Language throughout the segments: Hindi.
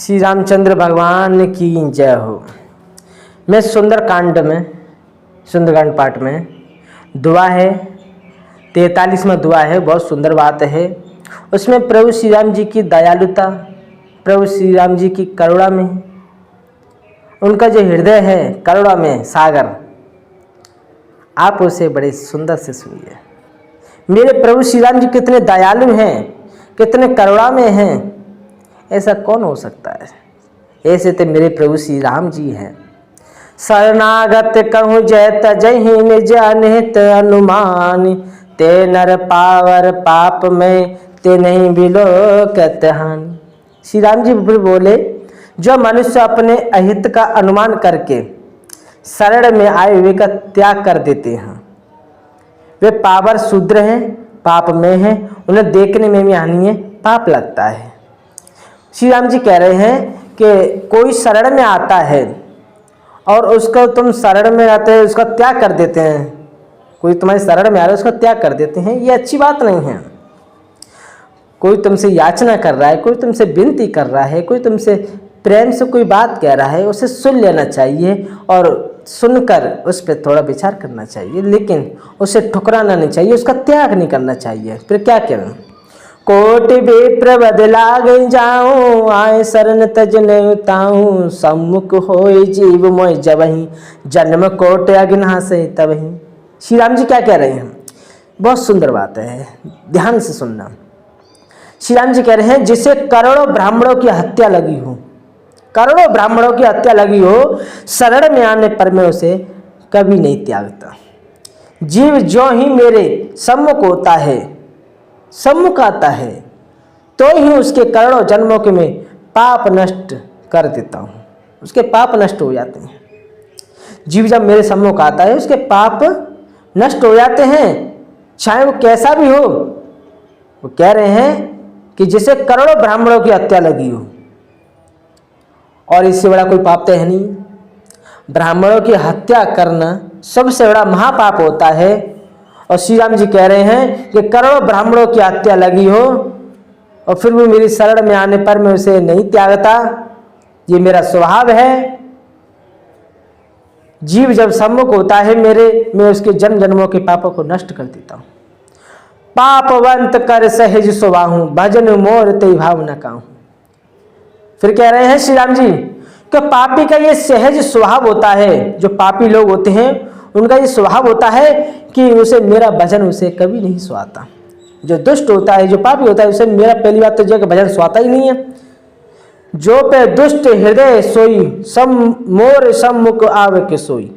श्री रामचंद्र भगवान की जय हो। मैं सुंदरकांड में, सुंदरकांड पाठ में दुआ है, 43वां दुआ है, बहुत सुंदर बात है। उसमें प्रभु श्री राम जी की दयालुता, प्रभु श्री राम जी की करुणा में, उनका जो हृदय है करुणा में सागर, आप उसे बड़े सुंदर से सुनिए। मेरे प्रभु श्री राम जी कितने दयालु हैं, कितने करुणा में हैं, ऐसा कौन हो सकता है? ऐसे तो मेरे प्रभु श्री राम जी हैं। शरणागत कहूँ जय तजहि निज अनिहित अनुमान, ते नर पावर पाप में ते नहीं बिलोकत हानि। श्री राम जी बोले, जो मनुष्य अपने अहित का अनुमान करके शरण में आए हुए का त्याग कर देते हैं, वे पावर शूद्र हैं, पाप में हैं, उन्हें देखने में भी हानि है, पाप लगता है। श्री राम जी कह रहे हैं कि कोई शरण में आता है और उसको तुम शरण में आते हैं, उसका त्याग कर देते हैं। कोई तुम्हारे शरण में आ रहा है, उसका त्याग कर देते हैं, ये अच्छी बात नहीं है। कोई तुमसे याचना कर रहा है, कोई तुमसे विनती कर रहा है, कोई तुमसे प्रेम से कोई बात कह रहा है, उसे सुन लेना चाहिए और सुनकर उस पर थोड़ा विचार करना चाहिए, लेकिन उसे ठुकराना नहीं चाहिए, उसका त्याग नहीं करना चाहिए। फिर क्या करें? कोटि विप्र बदला गई जाऊं, आए शरण तज नहीं ताऊं, सम्मुख होए जीव मोय जबहि, जन्म कोट अग्नि से तबहि। श्री राम जी क्या कह रहे हैं? बहुत सुंदर बात है, ध्यान से सुनना। श्री राम जी कह रहे हैं, जिसे करोड़ों ब्राह्मणों की हत्या लगी हो, करोड़ों ब्राह्मणों की हत्या लगी हो, शरण में आने पर मैं उसे कभी नहीं त्यागता। जीव जो ही मेरे सम्मुख होता है, सम्मुख आता है, तो ही उसके करोड़ों जन्मों के मैं पाप नष्ट कर देता हूँ, उसके पाप नष्ट हो जाते हैं। जीव जब मेरे सम्मुख आता है, उसके पाप नष्ट हो जाते हैं, चाहे वो कैसा भी हो। वो कह रहे हैं कि जिसे करोड़ों ब्राह्मणों की हत्या लगी हो, और इससे बड़ा कोई पाप तो है नहीं। ब्राह्मणों की हत्या करना सबसे बड़ा महापाप होता है। और श्री राम जी कह रहे हैं कि करोड़ों ब्राह्मणों की हत्या लगी हो और फिर भी मेरी शरण में आने पर मैं उसे नहीं त्यागता, ये मेरा स्वभाव है। जीव जब सम्मुख होता है मेरे, मैं उसके जन्म जन्मों के पापों को नष्ट कर देता हूँ। पापवंत कर सहज सुबाहूं, भजन मोर ते भाव न काहूं। फिर कह रहे हैं श्री राम जी कि पापी का ये सहज स्वभाव होता है, जो पापी लोग होते हैं उनका ये स्वभाव होता है कि उसे मेरा भजन उसे कभी नहीं सुहाता। जो दुष्ट होता है, जो पापी होता है, उसे मेरा पहली बात तो जो भजन सुहाता ही नहीं है। जो पे दुष्ट हृदय सोई, मोर सम्मुख आवे के सोई।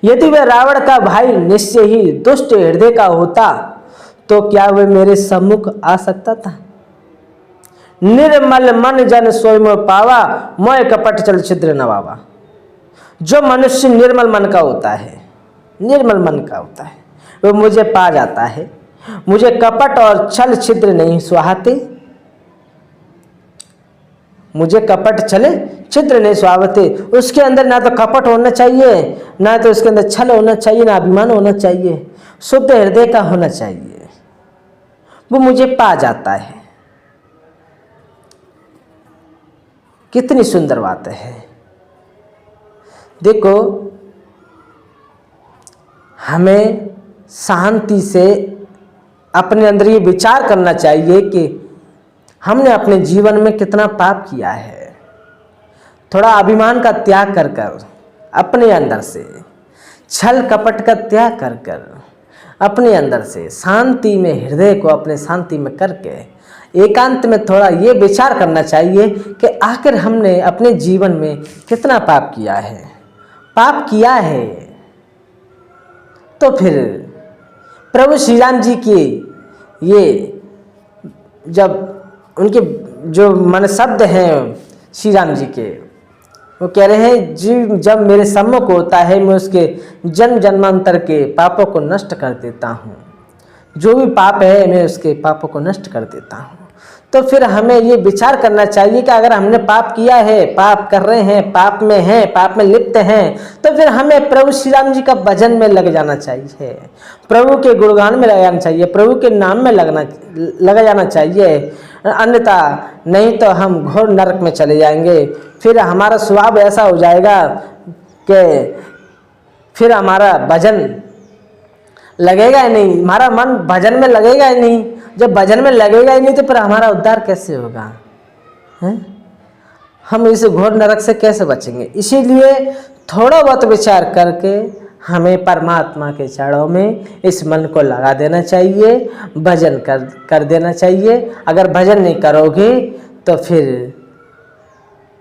यदि वह रावण का भाई निश्चय ही दुष्ट हृदय का होता, तो क्या वह मेरे सम्मुख आ सकता था? निर्मल मन जन सोई मोह पावा, मोह कपट चल छिद्र नवावा। जो मनुष्य निर्मल मन का होता है, निर्मल मन का होता है, वो मुझे पा जाता है। मुझे कपट और छल छिद्र नहीं सुहाते, मुझे कपट छल छिद्र नहीं सुहावते। उसके अंदर ना तो कपट होना चाहिए, ना तो उसके अंदर छल होना चाहिए, ना अभिमान होना चाहिए, शुद्ध हृदय का होना चाहिए। वो मुझे पा जाता है। कितनी सुंदर बात है। देखो, हमें शांति से अपने अंदर ये विचार करना चाहिए कि हमने अपने जीवन में कितना पाप किया है। थोड़ा अभिमान का त्याग कर कर, अपने अंदर से छल कपट का त्याग कर कर, अपने अंदर से शांति में, हृदय को अपने शांति में करके एकांत में थोड़ा ये विचार करना चाहिए कि आखिर हमने अपने जीवन में कितना पाप किया है। पाप किया है तो फिर प्रभु श्री राम जी की ये जब उनके जो मन शब्द हैं श्री राम जी के, वो कह रहे हैं जीव जब मेरे सम्मुख होता है, मैं उसके जन्म जन्मांतर के पापों को नष्ट कर देता हूँ। जो भी पाप है मैं उसके पापों को नष्ट कर देता हूँ। तो फिर हमें ये विचार करना चाहिए कि अगर हमने पाप किया है, पाप कर रहे हैं, पाप में हैं, पाप में लिप्त हैं, तो फिर हमें प्रभु श्री राम जी का भजन में लग जाना चाहिए, प्रभु के गुणगान में लग जाना चाहिए, प्रभु के नाम में लगा जाना चाहिए। अन्यथा नहीं तो हम घोर नरक में चले जाएंगे। फिर हमारा स्वभाव ऐसा हो जाएगा कि फिर हमारा भजन लगेगा ही नहीं, हमारा मन भजन में लगेगा ही नहीं। जब भजन में लगेगा ही नहीं तो फिर हमारा उद्धार कैसे होगा, हैं? हम इस घोर नरक से कैसे बचेंगे? इसीलिए थोड़ा बहुत विचार करके हमें परमात्मा के चरणों में इस मन को लगा देना चाहिए, भजन कर देना चाहिए। अगर भजन नहीं करोगे तो फिर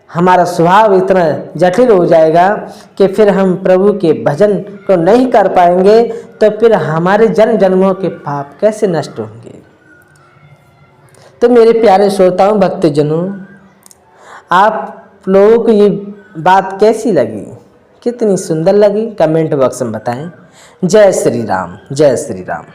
हमारा स्वभाव इतना जटिल हो जाएगा कि फिर हम प्रभु के भजन को नहीं कर पाएंगे, तो फिर हमारे जन्म जन्मों के पाप कैसे नष्ट होंगे। तो मेरे प्यारे श्रोताओं, भक्तजनों, आप लोगों को ये बात कैसी लगी, कितनी सुंदर लगी, कमेंट बॉक्स में बताएं। जय श्री राम, जय श्री राम।